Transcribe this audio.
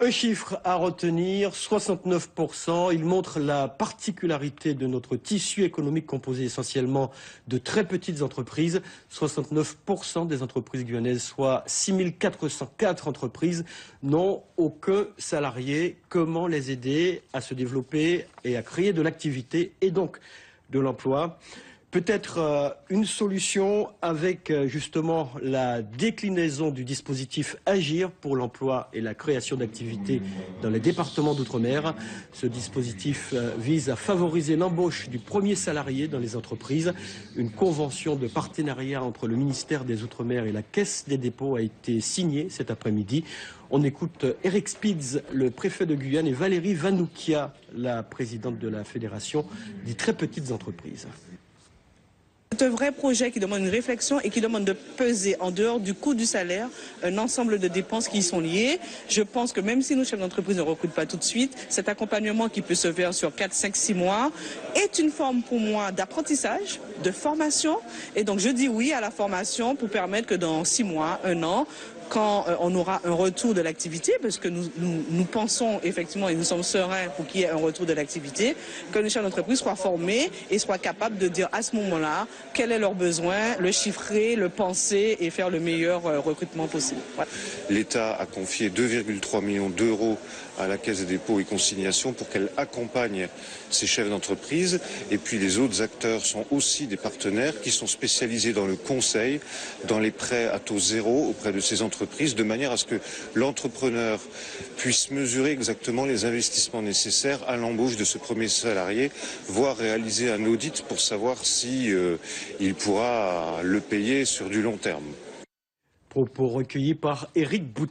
Un chiffre à retenir, 69%. Il montre la particularité de notre tissu économique composé essentiellement de très petites entreprises. 69% des entreprises guyanaises, soit 6404 entreprises, n'ont aucun salarié. Comment les aider à se développer et à créer de l'activité et donc de l'emploi ? Peut-être une solution avec justement la déclinaison du dispositif Agir pour l'emploi et la création d'activités dans les départements d'outre-mer. Ce dispositif vise à favoriser l'embauche du premier salarié dans les entreprises. Une convention de partenariat entre le ministère des Outre-mer et la Caisse des dépôts a été signée cet après-midi. On écoute Eric Spitz, le préfet de Guyane, et Valérie Vanoukia, la présidente de la Fédération des très petites entreprises. C'est un vrai projet qui demande une réflexion et qui demande de peser en dehors du coût du salaire un ensemble de dépenses qui y sont liées. Je pense que même si nos chefs d'entreprise ne recrutent pas tout de suite, cet accompagnement qui peut se faire sur 4, 5, 6 mois est une forme pour moi d'apprentissage, de formation. Et donc je dis oui à la formation pour permettre que dans 6 mois, 1 an, quand on aura un retour de l'activité, parce que nous pensons effectivement et nous sommes sereins pour qu'il y ait un retour de l'activité, que les chefs d'entreprise soient formés et soient capables de dire à ce moment-là quel est leur besoin, le chiffrer, le penser et faire le meilleur recrutement possible. Voilà. L'État a confié 2,3 millions d'euros à la Caisse des dépôts et consignations pour qu'elle accompagne ces chefs d'entreprise. Et puis les autres acteurs sont aussi des partenaires qui sont spécialisés dans le conseil, dans les prêts à taux zéro auprès de ces entreprises, de manière à ce que l'entrepreneur puisse mesurer exactement les investissements nécessaires à l'embauche de ce premier salarié, voire réaliser un audit pour savoir si il pourra le payer sur du long terme. Propos recueillis par Éric Boutin.